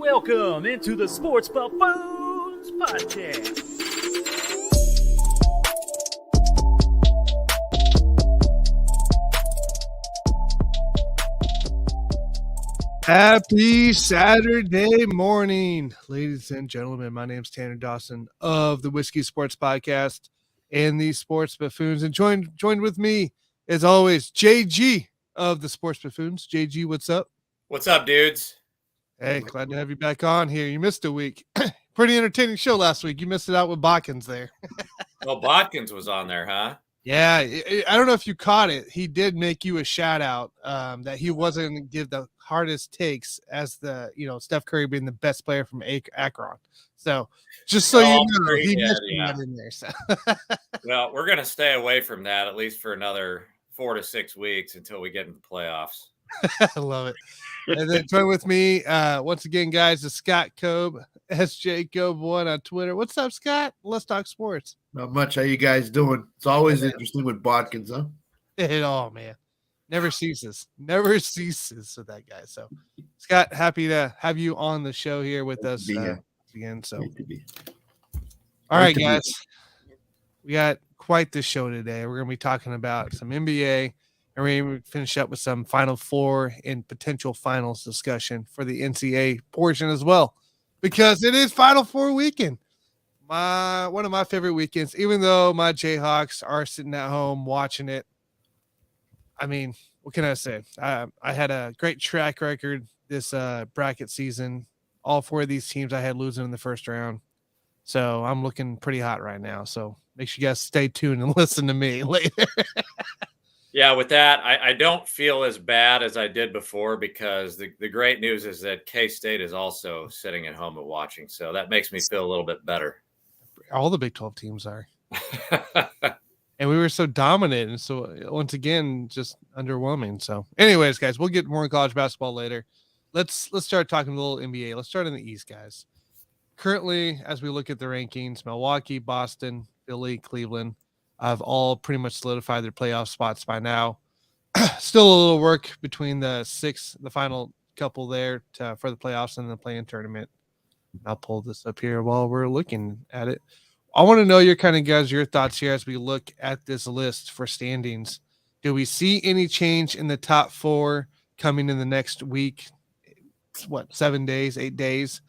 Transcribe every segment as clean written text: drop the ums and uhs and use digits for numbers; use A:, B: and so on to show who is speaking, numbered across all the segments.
A: Welcome into the Sports Buffoons Podcast.
B: Happy Saturday morning, ladies and gentlemen. My name is Tanner Dawson of the Whiskey Sports Podcast and the Sports Buffoons. And joined with me, as always, JG of the Sports Buffoons. JG, what's up?
C: What's up, dudes?
B: Hey, glad to have you back on here. You missed a week. Pretty entertaining show last week. You missed it out with Botkins there.
C: Well, Botkins was on there, huh?
B: Yeah, I don't know if you caught it. He did make you a shout out that he wasn't going to give the hardest takes as the, Steph Curry being the best player from Akron. So just so you know, he missed that in there. So.
C: Well, we're going to stay away from that at least for another 4 to 6 weeks until we get into the playoffs.
B: I love it. And then join with me once again, guys, is Scott Cobe, SJ Cobe1 on Twitter. What's up, Scott? Let's talk sports.
D: Not much. How you guys doing? It's always interesting with Botkins, huh?
B: Oh, man. Never ceases with that guy. So, Scott, happy to have you on the show here with us again. So, all right, guys, we got quite the show today. We're going to be talking about some NBA, and we're going to finish up with some Final Four and potential finals discussion for the NCAA portion as well, because it is Final Four weekend. One of my favorite weekends, even though my Jayhawks are sitting at home watching it. I mean, what can I say? I had a great track record this bracket season. All four of these teams I had losing in the first round. So I'm looking pretty hot right now. So make sure you guys stay tuned and listen to me later.
C: Yeah, with that, I don't feel as bad as I did before because the great news is that K-State is also sitting at home and watching. So that makes me feel a little bit better.
B: All the Big 12 teams are. And we were so dominant, and so once again, just underwhelming. So, anyways, guys, we'll get more college basketball later. Let's start talking a little NBA. Let's start in the East, guys. Currently, as we look at the rankings, Milwaukee, Boston, Philly, Cleveland have all pretty much solidified their playoff spots by now. Still a little work between the final couple there for the playoffs and the play-in tournament. I'll pull this up here while we're looking at it. I want to know your thoughts here as we look at this list for standings. Do we see any change in the top four coming in the next week? 7 days, 8 days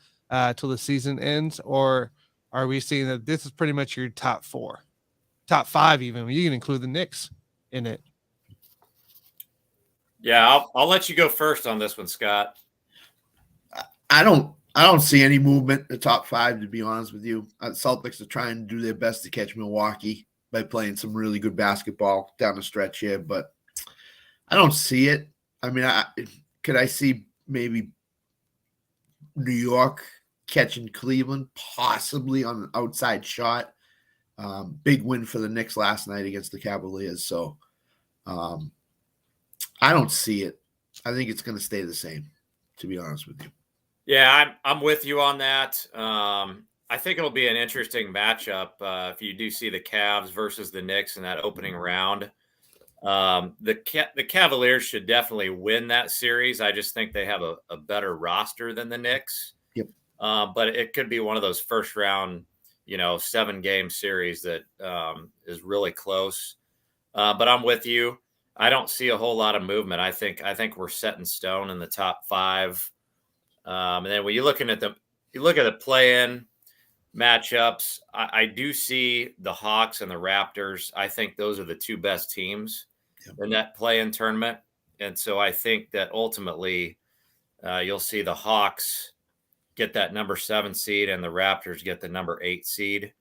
B: till the season ends? Or are we seeing that this is pretty much your top four, top five even? You can include the Knicks in it.
C: Yeah, I'll let you go first on this one, Scott.
D: I don't see any movement in the top five, to be honest with you. Celtics are trying to do their best to catch Milwaukee by playing some really good basketball down the stretch here, but I don't see it. I mean, could I see maybe New York catching Cleveland, possibly on an outside shot? Big win for the Knicks last night against the Cavaliers, so I don't see it. I think it's going to stay the same, to be honest with you.
C: Yeah, I'm with you on that. I think it'll be an interesting matchup if you do see the Cavs versus the Knicks in that opening round. The Cavaliers should definitely win that series. I just think they have a better roster than the Knicks.
D: Yep.
C: But it could be one of those first round, 7-game series that is really close. But I'm with you. I don't see a whole lot of movement. I think we're set in stone in the top five. And then when you look at the play-in matchups, I do see the Hawks and the Raptors. I think those are the two best teams in that play-in tournament. And so I think that ultimately you'll see the Hawks get that number 7 seed and the Raptors get the number 8 seed.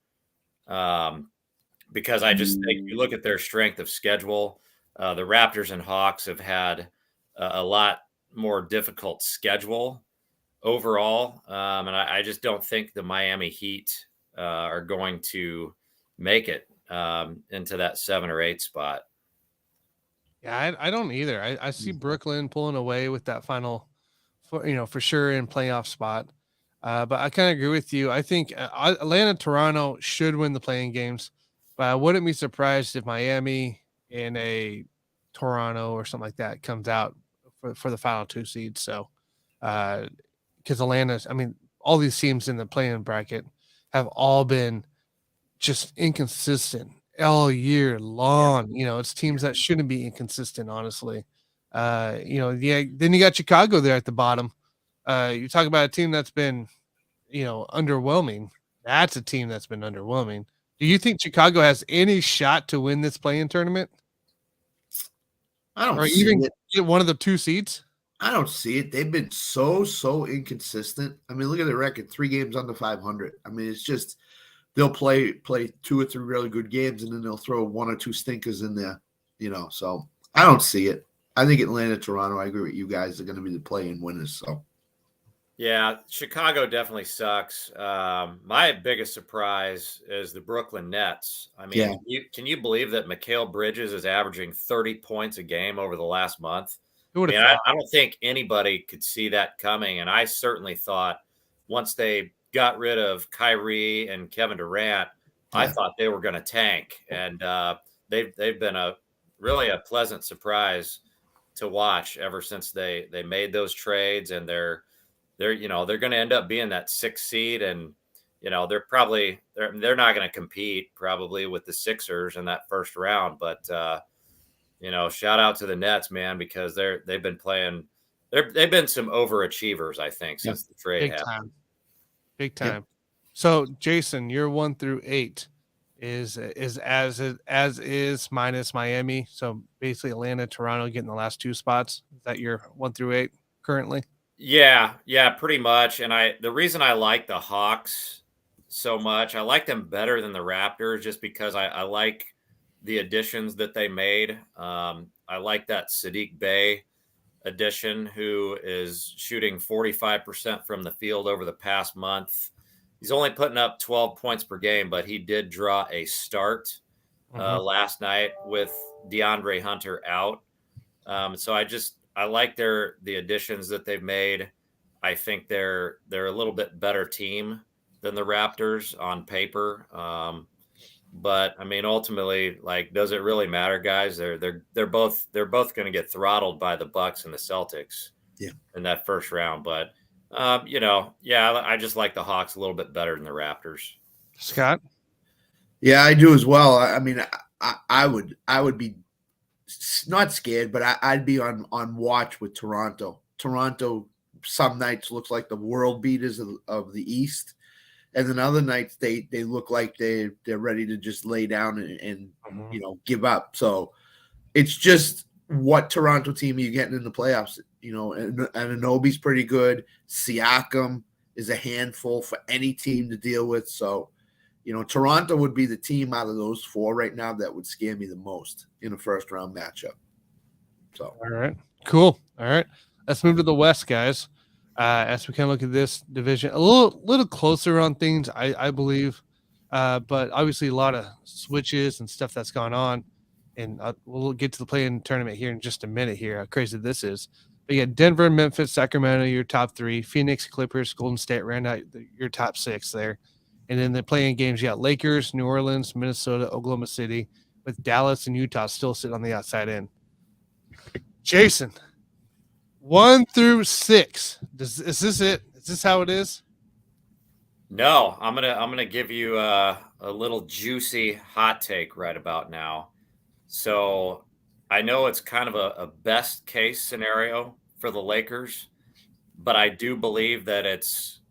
C: Because I just think you look at their strength of schedule, the Raptors and Hawks have had a lot more difficult schedule overall. And I just don't think the Miami Heat are going to make it into that 7 or 8 spot.
B: Yeah, I don't either. I see Brooklyn pulling away with that final, for sure in playoff spot. But I kind of agree with you. I think Atlanta, Toronto should win the playing games, but I wouldn't be surprised if Miami and a Toronto or something like that comes out for the final 2 seeds. So because Atlanta, I mean, all these teams in the play-in bracket have all been just inconsistent all year long. You know, it's teams that shouldn't be inconsistent, honestly. You know, yeah, then you got Chicago there at the bottom. You talk about a team that's been, you know, underwhelming. That's a team that's been underwhelming. Do you think Chicago has any shot to win this play-in tournament?
D: I don't
B: Or
D: see
B: even
D: it.
B: get one of the 2 seats?
D: I don't see it. They've been so inconsistent. I mean, look at the record: 3 games under 500. I mean, it's just they'll play 2 or 3 really good games, and then they'll throw 1 or 2 stinkers in there. You know, so I don't see it. I think Atlanta, Toronto. I agree with you guys. Are going to be the play-in winners. So
C: Yeah, Chicago definitely sucks. My biggest surprise is the Brooklyn Nets. I mean, can you believe that Mikal Bridges is averaging 30 points a game over the last month?
B: Who
C: I
B: would
C: mean,
B: have
C: I don't think anybody could see that coming. And I certainly thought once they got rid of Kyrie and Kevin Durant, I thought they were going to tank. And they've been really a pleasant surprise to watch ever since they made those trades, and they're going to end up being that 6th seed, and you know they're not going to compete probably with the Sixers in that first round, but you know, shout out to the Nets, man, because they've been some overachievers, I think, since the trade happened.
B: Big time. So Jason, your 1 through 8 is as is minus Miami. So basically Atlanta, Toronto getting the last 2 spots. Is that your 1 through 8 currently?
C: Yeah, pretty much. And the reason I like the Hawks so much, I like them better than the Raptors just because I like the additions that they made. I like that Sadiq Bey addition, who is shooting 45% from the field over the past month. He's only putting up 12 points per game, but he did draw a start last night with DeAndre Hunter out. So I like the additions that they've made. I think they're a little bit better team than the Raptors on paper. But I mean, ultimately, like, does it really matter, guys? They're both going to get throttled by the Bucks and the Celtics in that first round. But you know, I just like the Hawks a little bit better than the Raptors.
B: Scott?
D: Yeah, I do as well. I mean, I would be not scared, but I'd be on watch with Toronto. Toronto some nights looks like the world beaters of the East, and then other nights they look like they're ready to just lay down and you know, give up. So it's just what Toronto team are you getting in the playoffs? You know, and Anunoby's pretty good. Siakam is a handful for any team to deal with. So, you know, Toronto would be the team out of those 4 right now that would scare me the most in a first round matchup. So,
B: all right, cool. All right, let's move to the West, guys. As we kind of look at this division, a little closer on things, I believe, but obviously a lot of switches and stuff that's gone on, and we'll get to the play-in tournament here in just a minute. Here, how crazy this is. But yeah, Denver, Memphis, Sacramento, your top 3. Phoenix, Clippers, Golden State ran out your top 6 there. And then the play-in games, you got Lakers, New Orleans, Minnesota, Oklahoma City, with Dallas and Utah still sitting on the outside in. Jason, 1 through 6. Is this it? Is this how it is?
C: No, I'm gonna give you a little juicy hot take right about now. So I know it's kind of a best case scenario for the Lakers, but I do believe that it's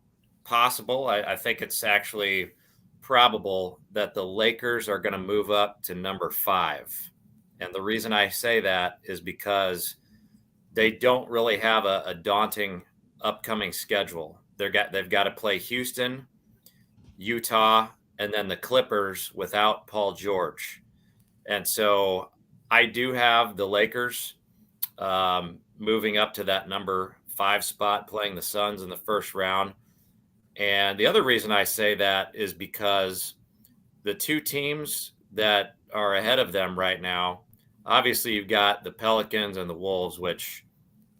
C: possible. I think it's actually probable that the Lakers are going to move up to number 5. And the reason I say that is because they don't really have a daunting upcoming schedule. They've got to play Houston, Utah, and then the Clippers without Paul George. And so I do have the Lakers moving up to that number 5 spot, playing the Suns in the first round. And the other reason I say that is because the 2 teams that are ahead of them right now, obviously you've got the Pelicans and the Wolves, which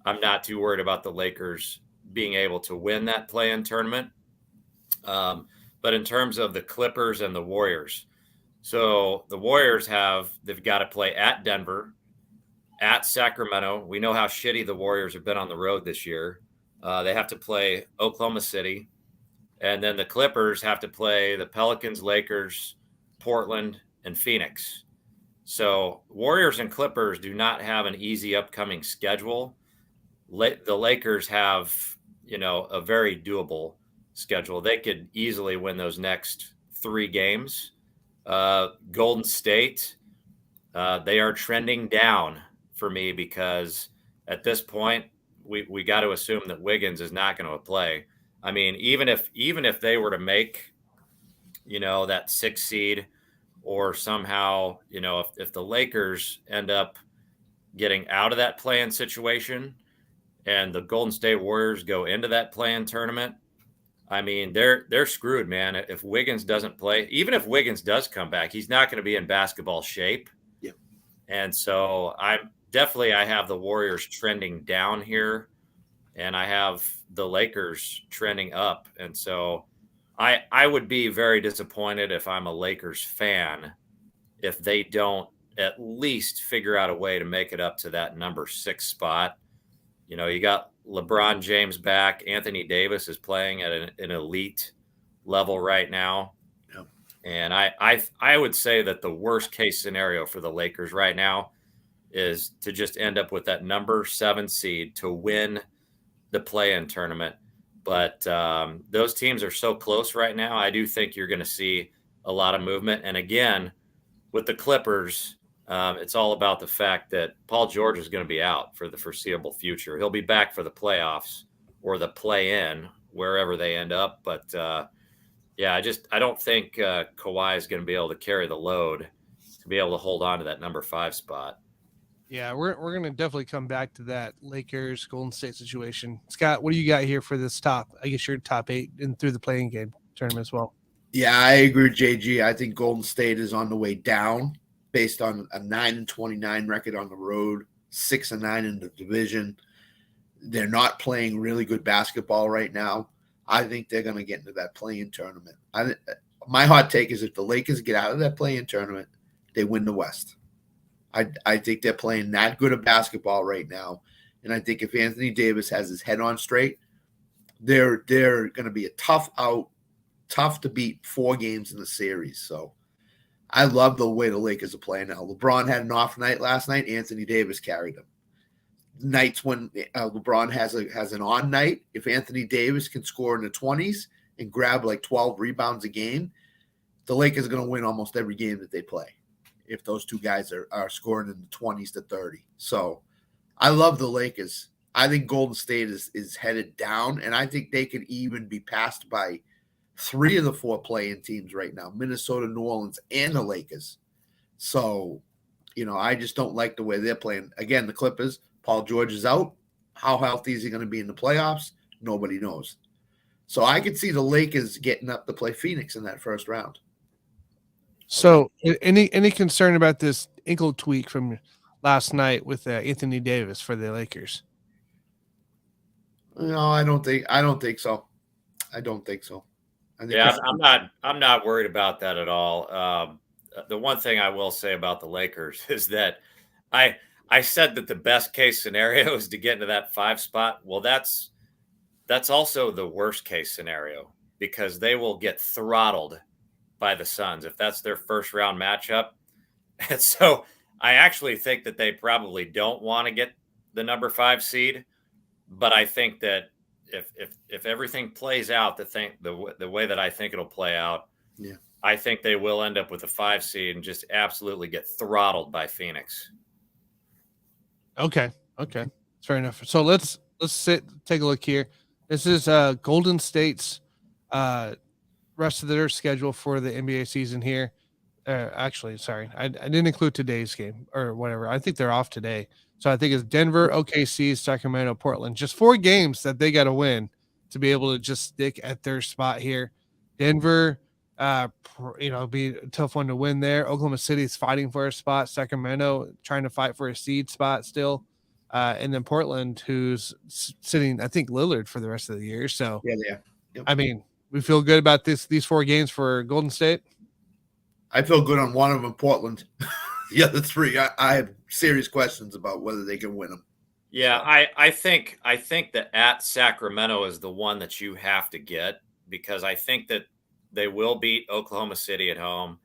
C: I'm not too worried about the Lakers being able to win that play-in tournament. But in terms of the Clippers and the Warriors, so the Warriors they've got to play at Denver, at Sacramento. We know how shitty the Warriors have been on the road this year. They have to play Oklahoma City. And then the Clippers have to play the Pelicans, Lakers, Portland, and Phoenix. So Warriors and Clippers do not have an easy upcoming schedule. The Lakers have, a very doable schedule. They could easily win those next 3 games. Golden State, they are trending down for me because at this point, we got to assume that Wiggins is not going to play. I mean, even if they were to make, that 6 seed, or somehow, if the Lakers end up getting out of that play-in situation and the Golden State Warriors go into that play-in tournament, I mean, they're screwed, man. If Wiggins doesn't play, even if Wiggins does come back, he's not going to be in basketball shape.
D: Yeah.
C: And so I have the Warriors trending down here, and I have the Lakers trending up. And so I would be very disappointed if I'm a Lakers fan if they don't at least figure out a way to make it up to that number 6 spot. You got LeBron James back. Anthony Davis is playing at an elite level right now.
D: Yep.
C: And I would say that the worst case scenario for the Lakers right now is to just end up with that number 7 seed to win the play-in tournament. But those teams are so close right now. I do think you're going to see a lot of movement. And again, with the Clippers, it's all about the fact that Paul George is going to be out for the foreseeable future. He'll be back for the playoffs or the play-in, wherever they end up. But I don't think Kawhi is going to be able to carry the load to be able to hold on to that number 5 spot.
B: Yeah, we're going to definitely come back to that Lakers Golden State situation. Scott, what do you got here for this your top 8 and through the playing game tournament as well?
D: Yeah, I agree with JG. I think Golden State is on the way down based on a 9-29 record on the road, 6-9 in the division. They're not playing really good basketball right now. I think they're going to get into that play-in tournament. My hot take is if the Lakers get out of that play-in tournament, they win the West. I think they're playing that good of basketball right now. And I think if Anthony Davis has his head on straight, they're going to be a tough to beat 4 games in the series. So I love the way the Lakers are playing now. LeBron had an off night last night. Anthony Davis carried him. Nights when LeBron has an on night, if Anthony Davis can score in the 20s and grab like 12 rebounds a game, the Lakers are going to win almost every game that they play if those 2 guys are scoring in the 20s to 30. So I love the Lakers. I think Golden State is headed down, and I think they could even be passed by 3 of the 4 play-in teams right now, Minnesota, New Orleans, and the Lakers. So, I just don't like the way they're playing. Again, the Clippers, Paul George is out. How healthy is he going to be in the playoffs? Nobody knows. So I could see the Lakers getting up to play Phoenix in that first round.
B: So any concern about this ankle tweak from last night with Anthony Davis for the Lakers?
D: No, I don't think so. I think
C: I'm not worried about that at all. The one thing I will say about the Lakers is that I said that the best case scenario is to get into that 5 spot. Well, that's also the worst case scenario because they will get throttled by the Suns if that's their first round matchup. And so I actually think that they probably don't want to get the number 5 seed, but I think that if everything plays out the way that I think it'll play out,
D: yeah,
C: I think they will end up with a 5 seed and just absolutely get throttled by Phoenix.
B: Okay, fair enough. So let's take a look here. This is Golden State's rest of their schedule for the NBA season here. Actually, sorry, I didn't include today's game or whatever. I think they're off today. So I think it's Denver, OKC, Sacramento, Portland. Just 4 games that they got to win to be able to just stick at their spot here. Denver, be a tough one to win there. Oklahoma City is fighting for a spot. Sacramento trying to fight for a seed spot still. And then Portland, who's sitting, I think, Lillard for the rest of the year. So,
D: yeah. Yep.
B: I mean, we feel good about these 4 games for Golden State.
D: I feel good on one of them, Portland. The other 3, I have serious questions about whether they can win them.
C: Yeah,
D: So,
C: I think that at Sacramento is the one that you have to get because I think that they will beat Oklahoma City at home.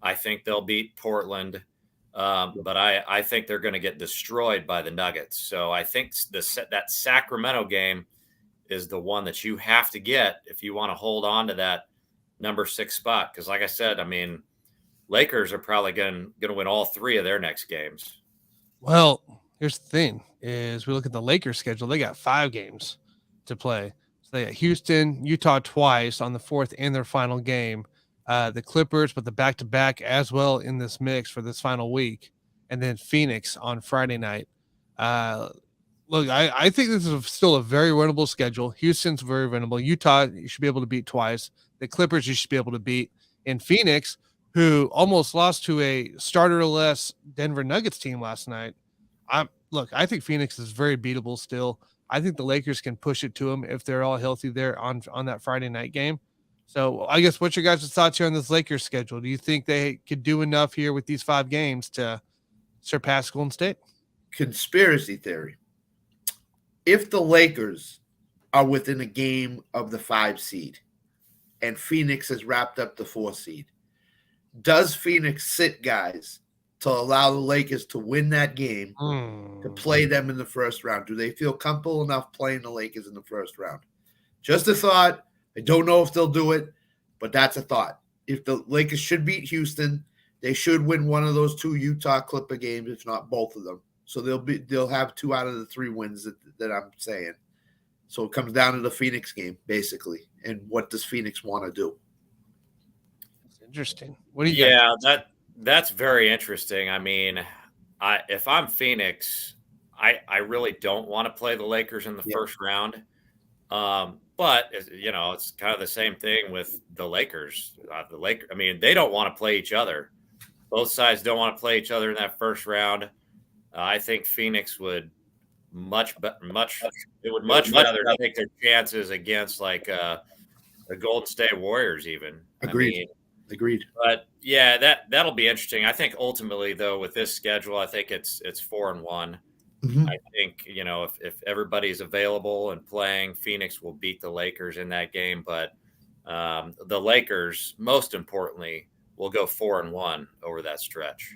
C: I think they'll beat Portland, but I think they're going to get destroyed by the Nuggets. So I think that Sacramento game is the one that you have to get if you want to hold on to that number 6 spot. Because, like I said, I mean, Lakers are probably going to win all 3 of their next games.
B: Well, here's the thing: is we look at the Lakers schedule. They got 5 games to play. So they got Houston, Utah twice on the 4th and their final game. The Clippers, but the back-to-back as well in this mix for this final week, and then Phoenix on Friday night. Look, I think this is still a very winnable schedule. Houston's very winnable. Utah, you should be able to beat twice. The Clippers, you should be able to beat. And Phoenix, who almost lost to a starter-less Denver Nuggets team last night. I think Phoenix is very beatable still. I think the Lakers can push it to them if they're all healthy there on that Friday night game. So I guess what's your guys' thoughts here on this Lakers schedule? Do you think they could do enough here with these 5 games to surpass Golden State?
D: conspiracy theory. If the Lakers are within a game of the 5 seed and Phoenix has wrapped up the 4 seed, does Phoenix sit guys to allow the Lakers to win that game to play them in the first round? Do they feel comfortable enough playing the Lakers in the first round? Just a thought. I don't know if they'll do it, but that's a thought. If the Lakers should beat Houston, they should win one of those 2 Utah Clipper games, if not both of them. So they'll have 2 out of the 3 wins that I'm saying. So it comes down to the Phoenix game, basically. And what does Phoenix want to do?
B: That's interesting. What do you guys?
C: That's very interesting. I mean, if I'm Phoenix, I really don't want to play the Lakers in the first round. But it's kind of the same thing with the Lakers. I mean, they don't want to play each other. Both sides don't want to play each other in that first round. I think Phoenix would much rather take their chances against like the Golden State Warriors even.
D: Agreed. Agreed.
C: But yeah, that'll be interesting. I think ultimately though with this schedule, I think it's 4-1.
D: Mm-hmm.
C: I think if everybody's available and playing, Phoenix will beat the Lakers in that game. But the Lakers, most importantly, will go 4-1 over that stretch.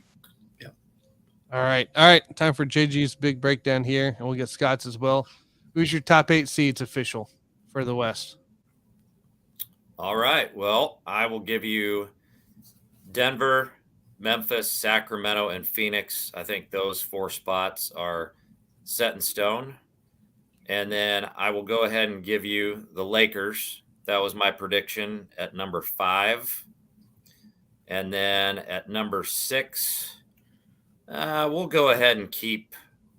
B: All right. Time for JG's big breakdown here, and we'll get Scott's as well. Who's your top 8 seeds official for the West?
C: All right. Well, I will give you Denver, Memphis, Sacramento, and Phoenix. I think those 4 spots are set in stone. And then I will go ahead and give you the Lakers. That was my prediction at number 5. And then at number 6, we'll go ahead and keep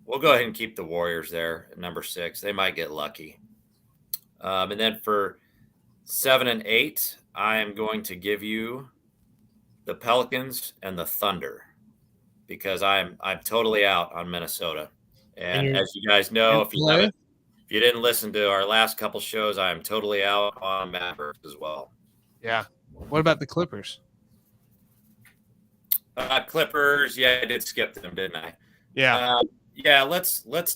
C: the Warriors there at number 6. They might get lucky. And then for 7 and 8, I am going to give you the Pelicans and the Thunder because I'm totally out on Minnesota. And as you guys know, if you didn't listen to our last couple shows, I am totally out on Mavericks as well.
B: Yeah. What about the Clippers?
C: Clippers, yeah, I did skip them, didn't I?
B: Yeah.
C: Let's leave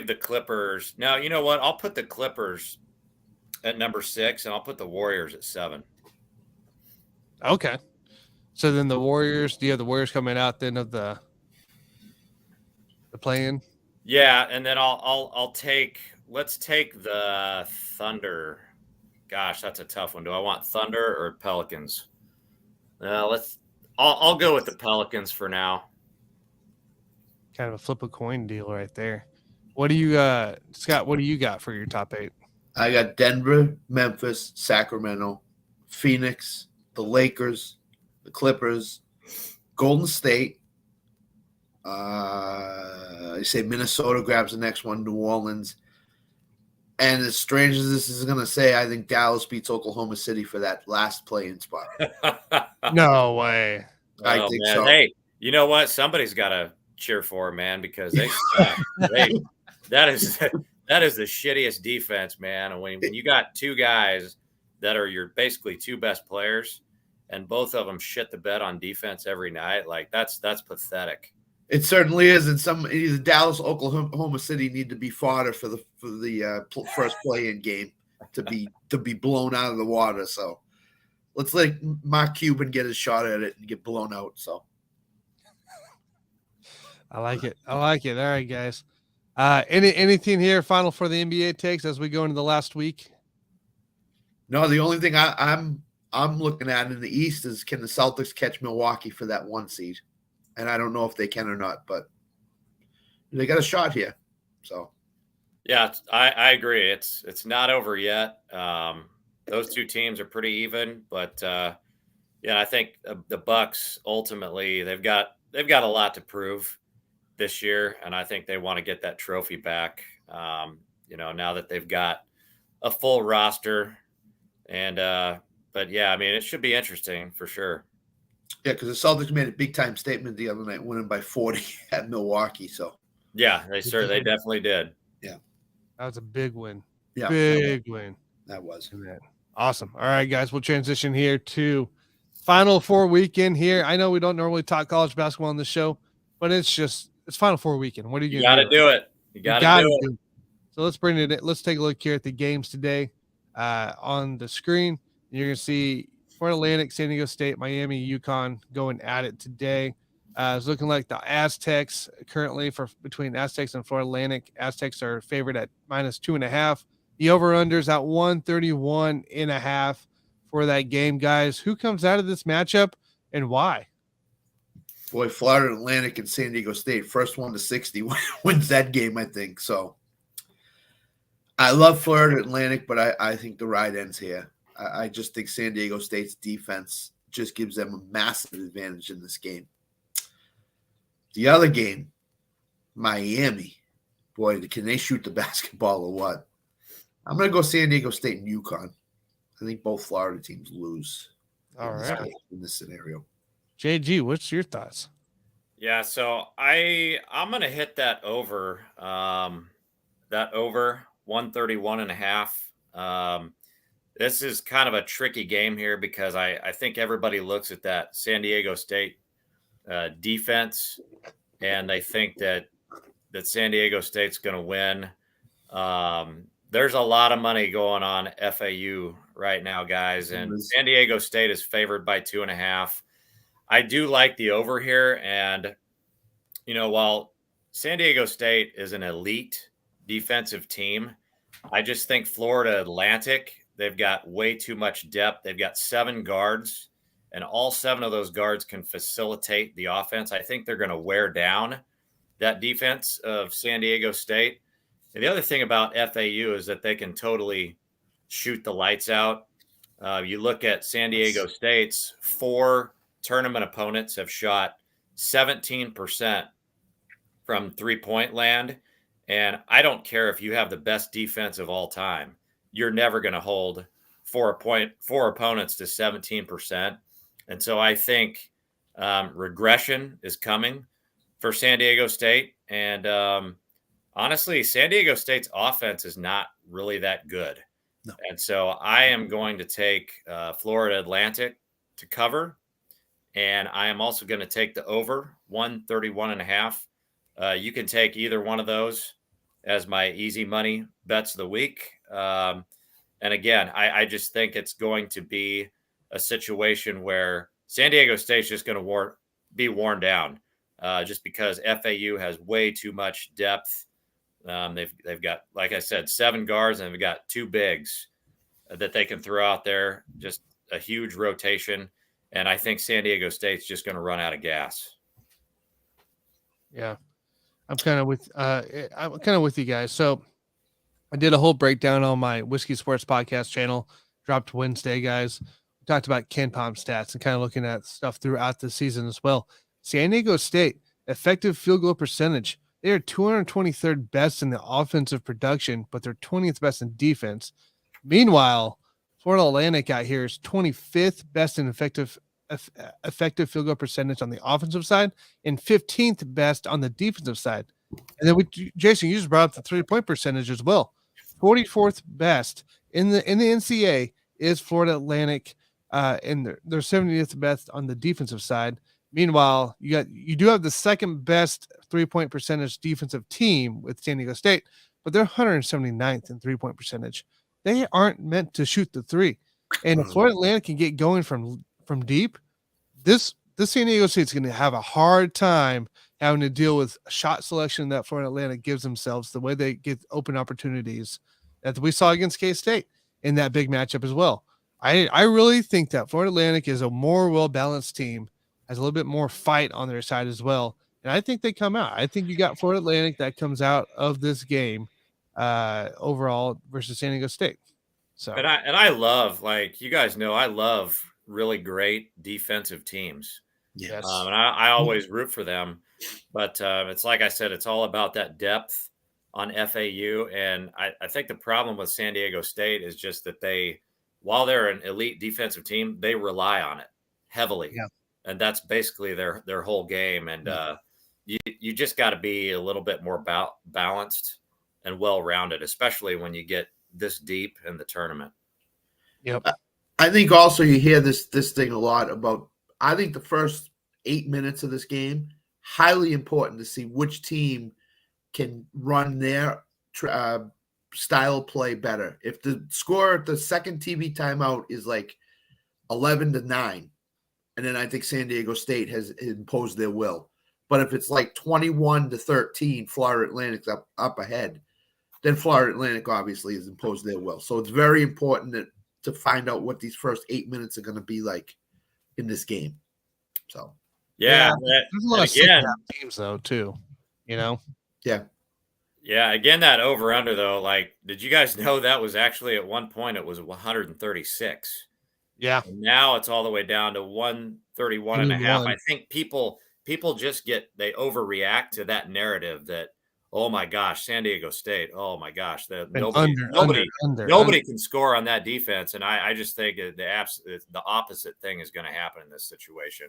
C: the Clippers. Now, you know what? I'll put the Clippers at number 6, and I'll put the Warriors at 7.
B: Okay. So then the Warriors, do you have the Warriors coming out then of the play-in?
C: Yeah, and then let's take the Thunder. Gosh, that's a tough one. Do I want Thunder or Pelicans? I'll go with the Pelicans for now.
B: Kind of a flip a coin deal right there. What do you Scott, what do you got for your top 8?
D: I got Denver, Memphis, Sacramento, Phoenix, the Lakers, the Clippers, Golden State. I say Minnesota grabs the next one, New Orleans. And as strange as this is going to say, I think Dallas beats Oklahoma City for that last play-in spot.
B: No way.
D: I think so.
C: Hey, you know what? Somebody's got to cheer for them, man, because that is the shittiest defense, man. And when you got 2 guys that are your basically 2 best players, and both of them shit the bed on defense every night, like that's pathetic.
D: It certainly is, and either Dallas, Oklahoma City need to be fodder for the first play-in game to be blown out of the water. So let's let Mark Cuban get his shot at it and get blown out. So
B: I like it. All right, guys. Anything here final for the NBA takes as we go into the last week?
D: No, the only thing I'm looking at in the East is, can the Celtics catch Milwaukee for that 1 seed? And I don't know if they can or not, but they got a shot here. So
C: yeah, I agree. It's not over yet. Those two teams are pretty even, but I think the Bucks ultimately they've got a lot to prove this year, and I think they want to get that trophy back. Now that they've got a full roster, and but yeah, I mean, it should be interesting for sure.
D: Yeah, because the Celtics made a big time statement the other night, winning by 40 at Milwaukee. So
C: yeah, they definitely did.
D: Yeah,
B: that was a big win.
D: Yeah,
B: big win.
D: That was
B: awesome. All right, guys, we'll transition here to Final Four weekend here. I know we don't normally talk college basketball on the show, but it's Final Four weekend. What are you going to do?
C: Do it. You got to do it.
B: So let's bring it in. Let's take a look here at the games today on the screen. You're going to see Florida Atlantic, San Diego State, Miami, UConn going at it today. It's looking like the Aztecs currently between Aztecs and Florida Atlantic. Aztecs are favored at -2.5. The over-unders at 131.5 for that game, guys. Who comes out of this matchup and why?
D: Boy, Florida Atlantic and San Diego State, first one to 60 wins that game, I think. So I love Florida Atlantic, but I think the ride ends here. I just think San Diego State's defense just gives them a massive advantage in this game. The other game, Miami. Boy, can they shoot the basketball or what? I'm going to go San Diego State and UConn. I think both Florida teams lose in this scenario.
B: JG, what's your thoughts?
C: Yeah, so I'm going to hit that over 131.5. This is kind of a tricky game here because I think everybody looks at that San Diego State defense and they think that San Diego State's going to win. There's a lot of money going on FAU right now, guys, and San Diego State is favored by 2.5. I do like the over here, and while San Diego State is an elite defensive team, I just think Florida Atlantic, they've got way too much depth. They've got 7 guards, and all 7 of those guards can facilitate the offense. I think they're going to wear down that defense of San Diego State. And the other thing about FAU is that they can totally shoot the lights out. You look at San Diego State's 4 tournament opponents have shot 17% from three-point land. And I don't care if you have the best defense of all time. You're never going to hold 4 opponents to 17%. And so I think regression is coming for San Diego State. And honestly, San Diego State's offense is not really that good.
D: No.
C: And so I am going to take Florida Atlantic to cover. And I am also going to take the over 131.5. You can take either one of those as my easy money bets of the week. And again, I just think it's going to be a situation where San Diego State's just going to be worn down just because FAU has way too much depth. They've got, like I said, 7 guards, and they've got 2 bigs that they can throw out there, just a huge rotation. And I think San Diego State's just going to run out of gas.
B: Yeah, I'm kind of with you guys. So I did a whole breakdown on my Whiskey Sports Podcast channel, dropped Wednesday, guys. We talked about KenPom stats and kind of looking at stuff throughout the season as well. San Diego State, effective field goal percentage. They are 223rd best in the offensive production, but they're 20th best in defense. Meanwhile, Florida Atlantic out here is 25th best in effective field goal percentage on the offensive side and 15th best on the defensive side. And then Jason, you just brought up the 3-point percentage as well. 44th best in the NCAA is Florida Atlantic, and they're 70th best on the defensive side. Meanwhile, you do have the second best 3-point percentage defensive team with San Diego State, but they're 179th in 3-point percentage. They aren't meant to shoot the three. And if Florida Atlantic can get going from deep, this San Diego State's going to have a hard time having to deal with shot selection that Florida Atlantic gives themselves, the way they get open opportunities that we saw against K-State in that big matchup as well. I really think that Florida Atlantic is a more well-balanced team, has a little bit more fight on their side as well. And I think they come out. I think you got Florida Atlantic that comes out of this game overall versus San Diego State. So
C: and I love, like you guys know, I love really great defensive teams.
B: yes.
C: And I always root for them. But it's like I said, it's all about that depth on FAU. And I think the problem with San Diego State is just that while they're an elite defensive team, they rely on it heavily.
B: Yeah.
C: And that's basically their whole game. And you just got to be a little bit more balanced and well-rounded, especially when you get this deep in the tournament.
B: Yep.
D: I think also you hear this thing a lot about, I think the first 8 minutes of this game, highly important to see which team can run their style of play better. If the score at the second TV timeout is like 11-9, and then I think San Diego State has imposed their will. But if it's like 21-13, Florida Atlantic's up ahead, then Florida Atlantic obviously has imposed their will. So it's very important to find out what these first 8 minutes are going to be like in this game. So
C: yeah,
B: there's a lot of again teams though too, you know.
C: Yeah, again, that over under though, like, did you guys know that was actually at one point it was 136?
B: Yeah.
C: And now it's all the way down to 131 and a half. I think people just they overreact to that narrative that, oh my gosh, San Diego State, oh my gosh, nobody can score on that defense. And I just think the opposite thing is going to happen in this situation.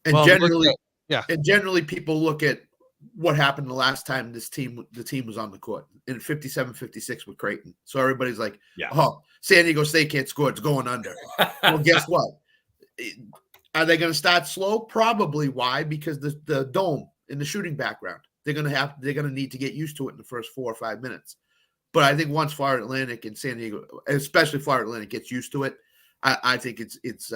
D: And generally people look at what happened the last time the team was on the court in 57-56 with Creighton. So everybody's like, oh, San Diego State can't score, it's going under. Well, guess what? Are they going to start slow? Probably. Why? Because the dome in the shooting background, they're going to need to get used to it in the first 4 or 5 minutes. But I think once Florida Atlantic and San Diego, especially Florida Atlantic, gets used to it, I think it's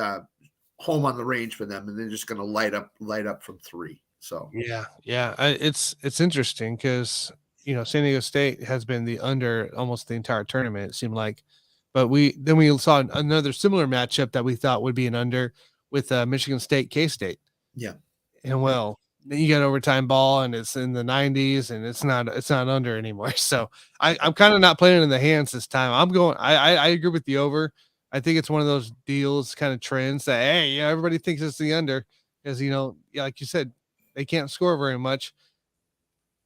D: home on the range for them, and they're just going to light up from three. So
B: it's interesting because San Diego State has been the under almost the entire tournament, it seemed like, but we saw another similar matchup that we thought would be an under with Michigan State K-State.
D: Yeah,
B: and well, then you got overtime ball and it's in the 90s and it's not under anymore. So I'm kind of not playing in the hands this time. I agree with the over. I think it's one of those deals, kind of trends that everybody thinks it's the under because like you said, they can't score very much,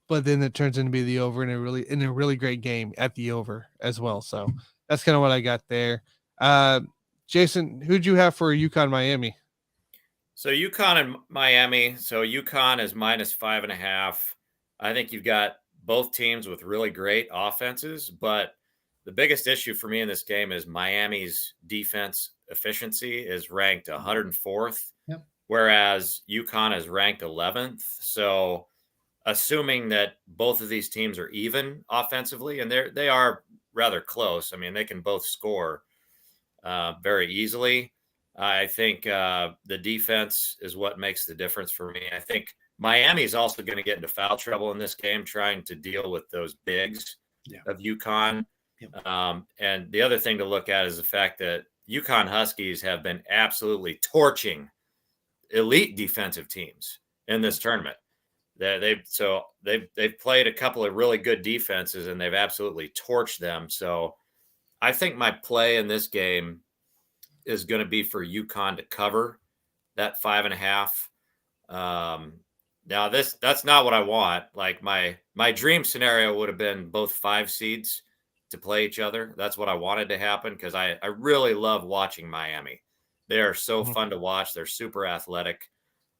B: but then it turns into be the over in a really great game at the over as well. So that's kind of what I got there. Jason, who'd you have for UConn Miami?
C: So UConn and Miami. So UConn is -5.5. I think you've got both teams with really great offenses, but the biggest issue for me in this game is Miami's defense efficiency is ranked 104th.
D: Yep.
C: Whereas UConn is ranked 11th. So assuming that both of these teams are even offensively, and they are rather close. I mean, they can both score very easily. I think the defense is what makes the difference for me. I think Miami is also going to get into foul trouble in this game, trying to deal with those bigs of UConn. Yep. And the other thing to look at is the fact that UConn Huskies have been absolutely torching elite defensive teams in this tournament. They've played a couple of really good defenses and they've absolutely torched them. So I think my play in this game is going to be for UConn to cover that 5.5. Now that's not what I want. Like my dream scenario would have been both 5 seeds to play each other. That's what I wanted to happen because I really love watching Miami. They are so fun to watch. They're super athletic.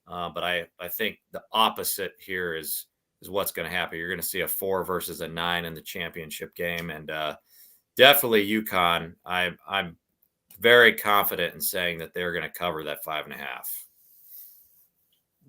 C: But I think the opposite here is what's going to happen. You're going to see a 4 versus a 9 in the championship game. And definitely UConn. I'm very confident in saying that they're going to cover that 5.5.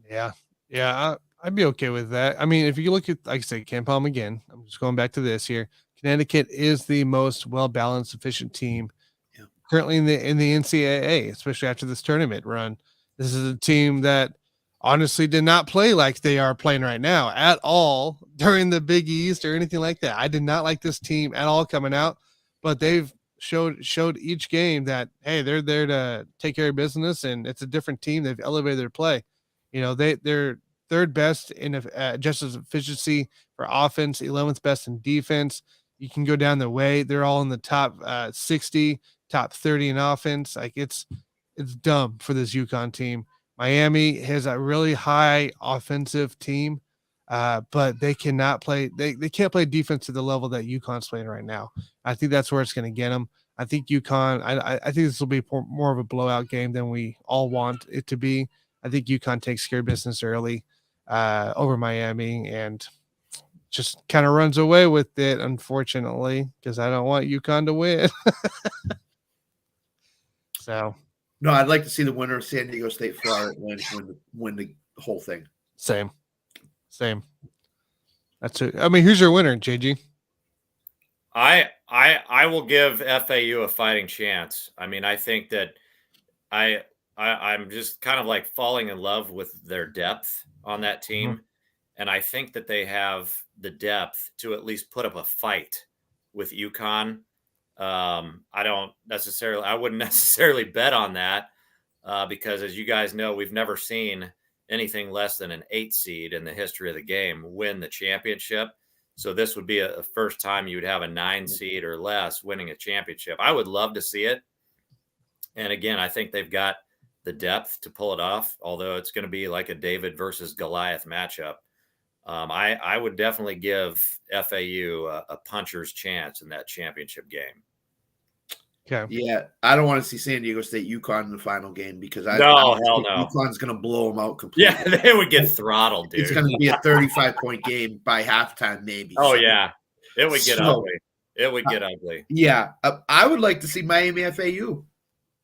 B: Yeah. Yeah. I'd be okay with that. I mean, if you look at, like I said, Ken Palm again, I'm just going back to this here. Connecticut is the most well balanced, efficient team
D: Yeah.
B: currently in the NCAA, especially after this tournament run. This is a team that honestly did not play like they are playing right now at all during the Big East or anything like that. I did not like this team at all coming out, but they've showed each game that hey, they're there to take care of business, and it's a different team. They've elevated their play. You know, they're third best in just as efficiency for offense, 11th best in defense. You can go down the way; they're all in the top 60, top 30 in offense. Like it's dumb for this UConn team. Miami has a really high offensive team, but they cannot play. They can't play defense to the level that UConn's playing right now. I think that's where it's going to get them. I think UConn. I think this will be more of a blowout game than we all want it to be. I think UConn takes care of business early over Miami and just kind of runs away with it, unfortunately, because I don't want UConn to win. So.
D: No, I'd like to see the winner of San Diego State Florida win the whole thing.
B: Same. That's it. I mean, who's your winner, JG?
C: I will give FAU a fighting chance. I mean, I think that I'm just kind of like falling in love with their depth on that team. Mm-hmm. And I think that they have the depth to at least put up a fight with UConn. I wouldn't necessarily bet on that because as you guys know, we've never seen anything less than an 8 seed in the history of the game win the championship. So this would be a first time you would have a 9 seed or less winning a championship. I would love to see it. And again, I think they've got the depth to pull it off, although it's going to be like a David versus Goliath matchup. I would definitely give FAU a puncher's chance in that championship game.
B: Okay.
D: Yeah, I don't want to see San Diego State UConn in the final game because
C: hell no.
D: UConn's going to blow them out completely.
C: Yeah, they would get throttled, dude.
D: It's going to be a 35-point game by halftime, maybe.
C: Oh, yeah. It would get ugly. It would get ugly.
D: Yeah. I would like to see Miami FAU,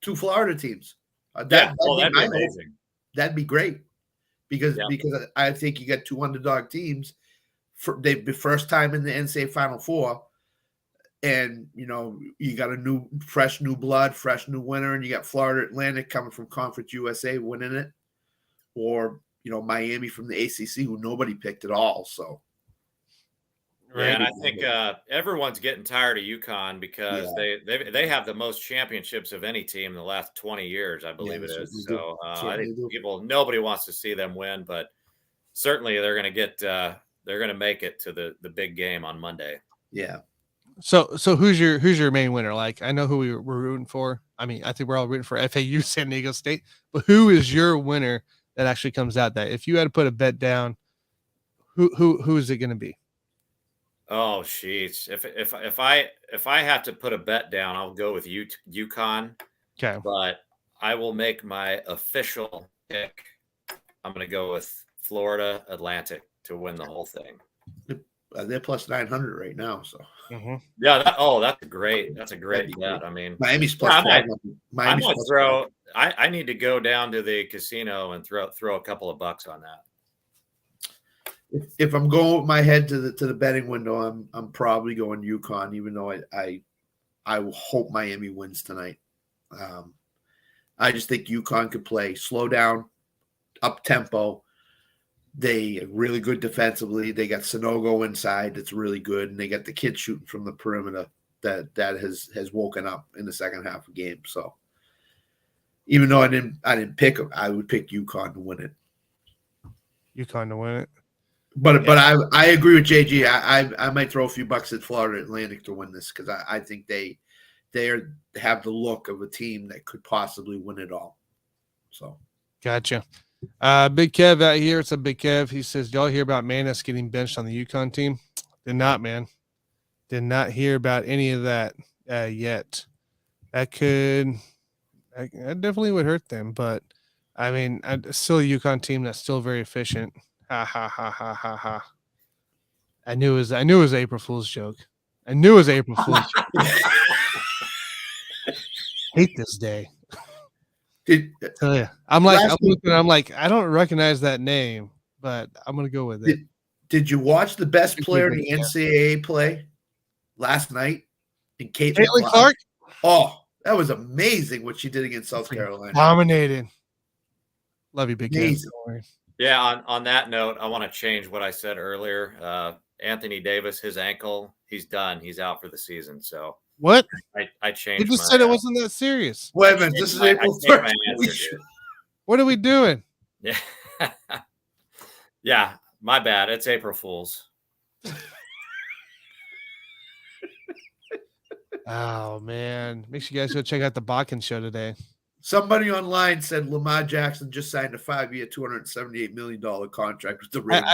D: 2 Florida teams.
C: That'd be amazing.
D: That'd be great because I think you got 2 underdog teams. They'd be first time in the NCAA Final Four. And, you know, you got a fresh new blood, fresh new winner, and you got Florida Atlantic coming from Conference USA winning it, or, you know, Miami from the ACC who nobody picked at all. So,
C: right. And I think everyone's getting tired of UConn because they have the most championships of any team in the last 20 years, I believe it is. So I think nobody wants to see them win, but certainly they're going to make it to the big game on Monday.
D: Yeah.
B: So who's your main winner? Like, I know who we're rooting for. I mean, I think we're all rooting for FAU, San Diego State. But who is your winner that actually comes out? That if you had to put a bet down, who is it going to be?
C: Oh, jeez. If I have to put a bet down, I'll go with UConn.
B: Okay.
C: But I will make my official pick. I'm going to go with Florida Atlantic to win the whole thing.
D: They're plus 900 right now. So
C: yeah, that's a great bet. I mean,
D: Miami's plus 500.
C: I need to go down to the casino and throw a couple of bucks on that.
D: If I'm going with my head to the betting window, I'm probably going UConn, even though I hope Miami wins tonight. I just think UConn could play slow down, up tempo. They are really good defensively. They got Sonogo inside that's really good, and they got the kid shooting from the perimeter that has woken up in the second half of the game. So even though I didn't pick them, I would pick UConn to win it.
B: UConn to win it.
D: But I agree with JG. I might throw a few bucks at Florida Atlantic to win this because I think they have the look of a team that could possibly win it all. So
B: gotcha. Big Kev out here. It's a Big Kev. He says, y'all hear about Manus getting benched on the UConn team? Did not, man. Did not hear about any of that yet. That definitely would hurt them. But, I mean, still a UConn team that's still very efficient. Ha, ha, ha, ha, ha, ha. I knew it was April Fool's joke. Hate this day. Tell ya. I'm like,
D: Last
B: I'm
D: week-
B: looking, I'm like, I don't recognize that name, but I'm gonna go with it.
D: Did you watch the best
B: It's
D: player
B: a
D: in
B: good
D: the NCAA play last night? In Kate
B: Caitlin
D: McLeod?
B: Clark
D: Oh, that was amazing what she did against South Carolina.
B: dominated. Love you, big Kev.
D: Amazing.
B: Don't worry.
C: Yeah. On that note, I want to change what I said earlier. Anthony Davis, his ankle, he's done. He's out for the season. So
B: What?
C: I
B: You
C: changed.
B: just said it wasn't that serious.
D: Wait a minute, this is
C: I
D: April
C: changed my
D: 1st.
C: answer, dude.
B: What are we doing?
C: Yeah. Yeah. My bad. It's April Fool's.
B: Oh man. Make sure you guys go check out the Bakken show today.
D: Somebody online said Lamar Jackson just signed a 5-year, $278 million contract with the Ravens.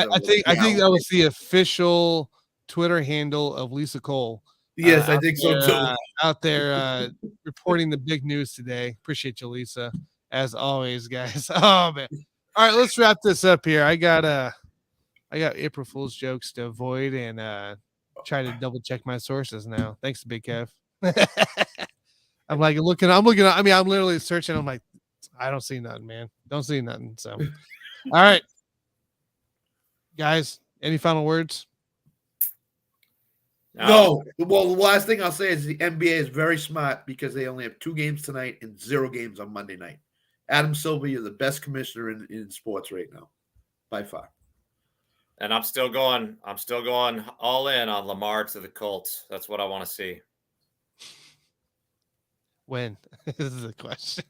B: I think that was the official Twitter handle of Lisa Cole.
D: Yes, I think so too.
B: Out there reporting the big news today. Appreciate you, Lisa, as always, guys. Oh man. All right, let's wrap this up here. I got April Fool's jokes to avoid and try to double check my sources now. Thanks, Big Kev. I'm looking. I mean, I'm literally searching. I'm like, I don't see nothing, man. Don't see nothing. So, all right, guys. Any final words?
D: No. Well, the last thing I'll say is the NBA is very smart because they only have 2 games tonight and 0 games on Monday night. Adam Silver, you're the best commissioner in sports right now, by far.
C: And I'm still going all in on Lamar to the Colts. That's what I want to see.
B: When? This is a question.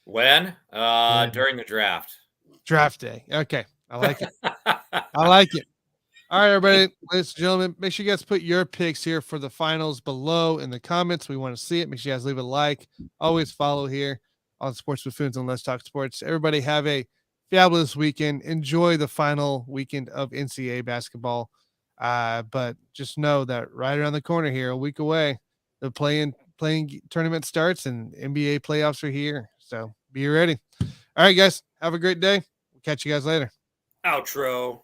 C: When? During the draft.
B: Draft day. Okay. I like it. I like it. All right, everybody, ladies and gentlemen, make sure you guys put your picks here for the finals below in the comments. We want to see it. Make sure you guys leave a like. Always follow here on Sports Buffoons and Let's Talk Sports. Everybody have a fabulous weekend. Enjoy the final weekend of NCAA basketball. But just know that right around the corner here, a week away, the playing tournament starts and NBA playoffs are here. So be ready. All right, guys, have a great day. We'll catch you guys later.
C: Outro.